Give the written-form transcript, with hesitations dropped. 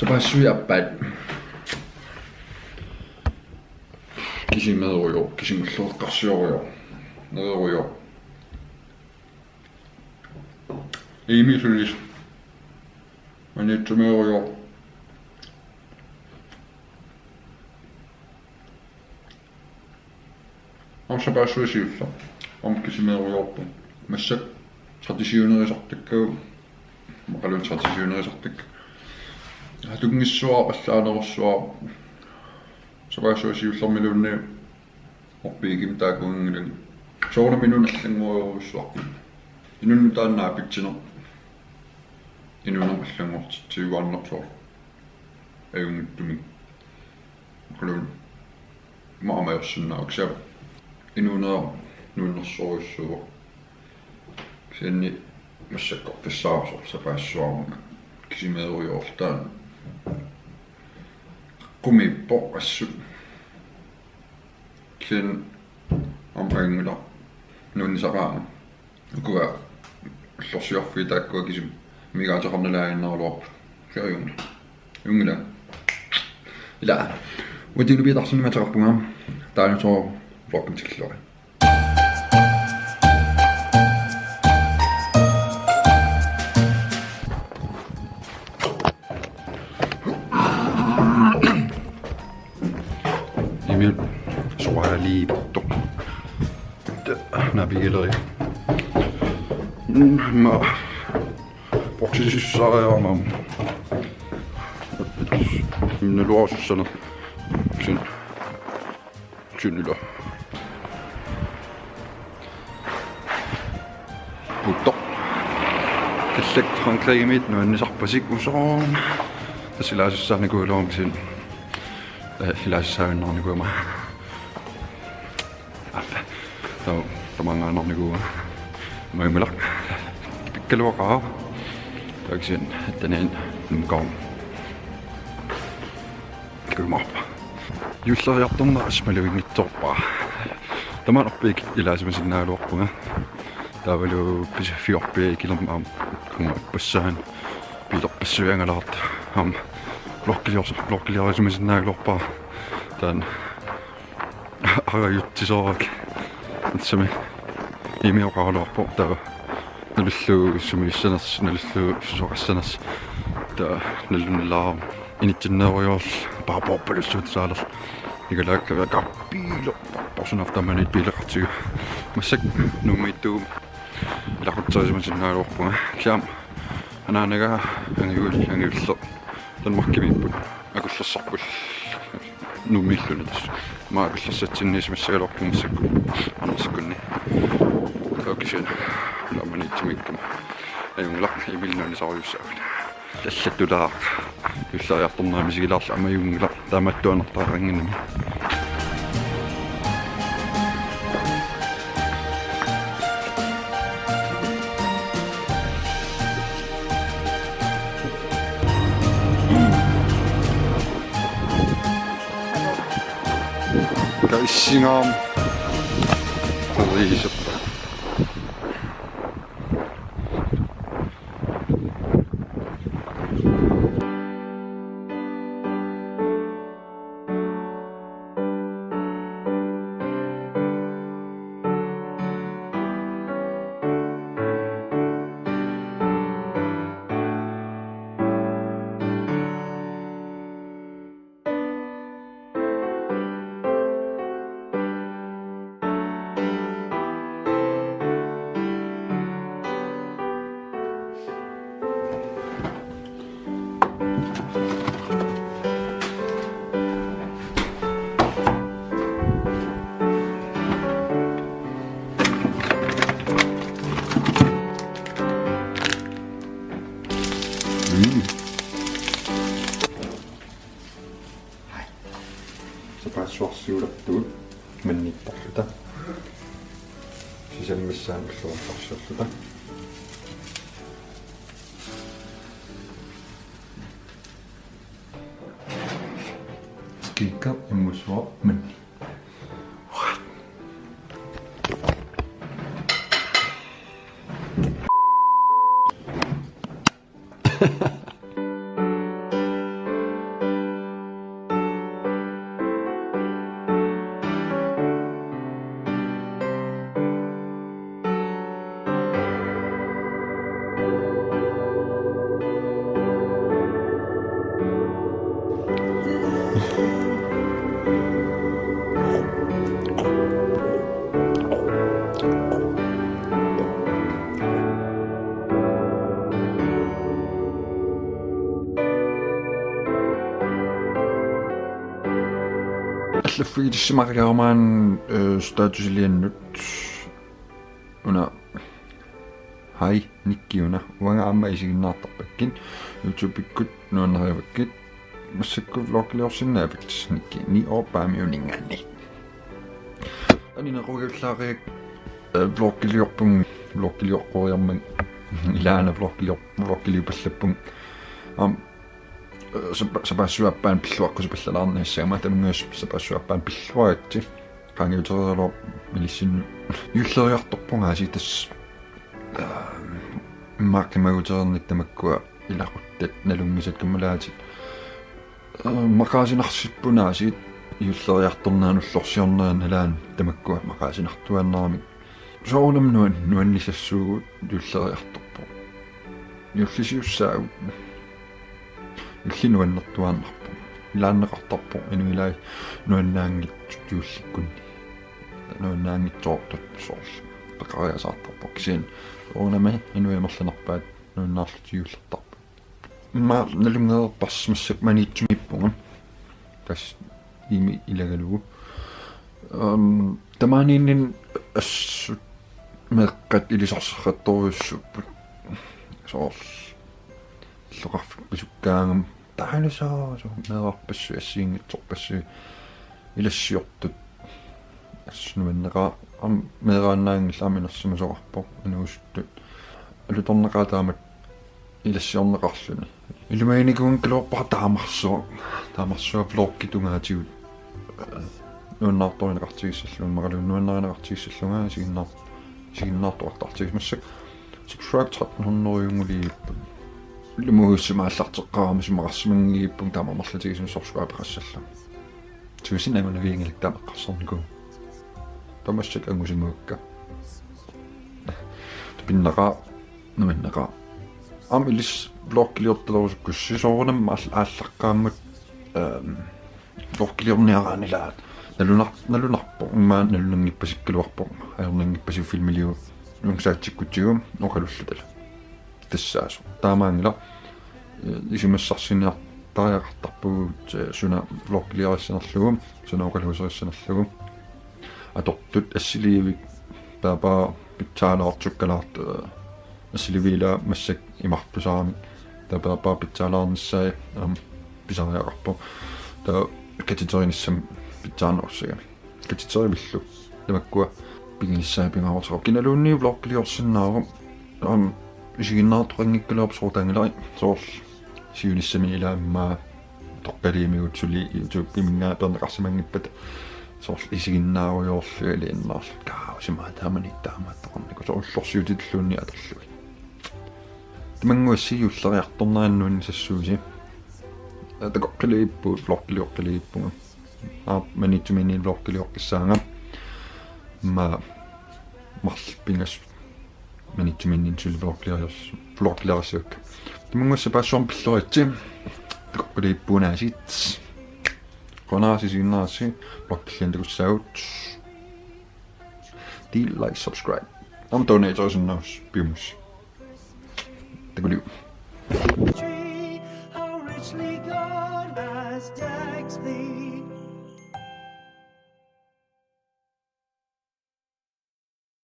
Så bare syappäin. Kisimerujo, kisimulluuqqarsiurujo. Nerujo. Iimisullis. Manitsumerujo. Så bare suisiussa. Kisimerujooppu. Massa traditionerisartakkagu. Maqalun traditionerisartakka. Hatungissuaa allaanerussuaa. Så bare suisiullermilunni orpiigim taakuungilan. Soorna minun allanguaruussuarpu. Inunnu taannaa piksiner. Inunam allangortiuarnersoor. Ajungittumi. Maqalun maamayorsunnaa uksaava. Inunaa nuunnersoruissuuva. Sianni массаккорписсаарсор сапаассуарма кисимеруйоортаан qumippo assut kin amangula nuunnisaqaana ukua allorsiorfi taakkua kisum migaataqarnalaaginnaruloorpu siariungula ungula ila wadilu biitarsinni mataqarpungaam taanutoo vloggen tillori så er lige dum. Navigerer jeg. Boxes så er jeg om. Nu lå også sådan noget. Synligt. Puto. Det slægt omkring midt, når jeg sagt på sig så. Det skal lade sig sådan gå langt til. Lade sig sådan når det går mig. Der mange andre niveauer. Men med lagt. Ikke lukker af. Der er ikke sådan, at den er en gang. Det går mig op. Just så jeg der smelter ikke mit top bare. Der var nok ikke i læse med sin nær lort på mig. Der var jo fyr op i kilom om kommer på søen. Biler på søen eller at ham blokkelier med sin nær lort på. Den har jeg gjort til så som i mere raller på der nællu som i senast nællu så senast der nællu la initjenerios bare på det så der jeg kan lade være biler på sådan efter man et biler til men så nu med du der har taget med sin nær på klam han er ikke han er så den må ikke på jeg kunne så nu millun tässä. Mä oon sett sinne esimerkiksi elokuussa kun oikein mä niitä mikään. Ei mulla ei millään saa yhtään. Tässä tulee just ajattelun misiä lassa mä jungla tämä tuonottaa rengin. Singam Police suorsiudattu mennittarluta sisällissään suorsiudattu skikka immusua menni аллаффигиссимақилиармаан статусилианнут уна хай никкиуна уангаама исигиннаартарпаккин YouTube-иккут нуаннариваккит массакку влоглиорсиннаавит никки ни опаамиунингаани анинеругиллаариак влоглиорпун илаана влоглиупаллаппун сапассуаппаан пиллуаққусупаллалаарнассаама тамангуас сапассуаппаан пиллуаатти qaangiuterialo milissinnu юллериарторпунгаси тас мааккимагутерерник тамаккуа илақуттат налунгисат каммалаати макаасинарсиппунааси юллериарторнаануллорсиорнеран налаан тамаккуа макаасинартуаннарами соорнам нуаннисассуугут юллериарторпо юллисиуссаагут юллинуаннертуааннарпо илааннеқартарпо инуилай нуаннаангит юулликкунни нуаннаангитсоортут соорл пеқариасаартарпо кисин оонами инуямерланарпаат нуаннаарлути юуллертарпо ма налунгеерпарс массак маниитсумиппуга тас ими илагалугу тамааниннин ассут меққат илисарсерратторюссуппут соорл лоқарфик писуккаангам таанусаа меэрпассу ассиингитсорпассу илассиортут аснуаннеqa меэрааннаангилла аминерсимасоқарпо инуустут алуторнеqaатаамат илассиорнеқарлуни илумаиникуун килуорпара таамарсуа влогкитунгаатигут нуаннаарторинеқартигиссаллуун мақалууннуаннеринеқартигиссаллунгаа сигиннаартуартартигисмассак subscribe 1300 лумугуссимааллартеққарами сумақарсимангииппун таамамарлатигисум subscribe qassalla туисинамунавиингилик таамеққарсорнику тамассак ангусимуукка тупиннеqa нуминнеqa амилис блоккилиорталорусуккусси соорунам ааллаққааммут блоккилиорниараанилаат налунарпо иммаа налунангиппасиккалуарпо аернангиппасу филмилиу нунгсаатсиккутсигум оқалуллутала тассаасу таамаангила исимассарсиниар тариақартарпугут суна блоккилиарассанерлугум суна оқалуусериссанерлугум атортут ассиливик таапаа питсаалаартуккалаарт ассиливила массак имарпусаарами таапаа питсаалаарниссаа писариақарпо та катиториниссам питсаанерсагами катиторивиллу тамаккуа пигниссаа пингаарторо киналуунни блоккилиорсиннаарум исигиннаартоқангиккалуарп соортаангилари соорл сиуниссами илааммаа тоққалиимигут сули YouTube пимингаа пернеқарсимангиппат соорл исигиннааруйоорлу илииннаарлу каусимаа таамани таамааттоқарнику соорллорсиутиллуунни атерлуи тамангуасси юллериарторнааннуинни сассууси атаққалииппу влоққилиоққилииппуга манитсумини влоққилиоққиссаанга ма марлпингас манитсуминин сул влоққилиарсук тамангуасса пассуарм пиллориатси таққалииппунаасит qonaarsisiinnaarsi blogkilliantakussaagut del like subscribe donatorsinnaus piumus takuliu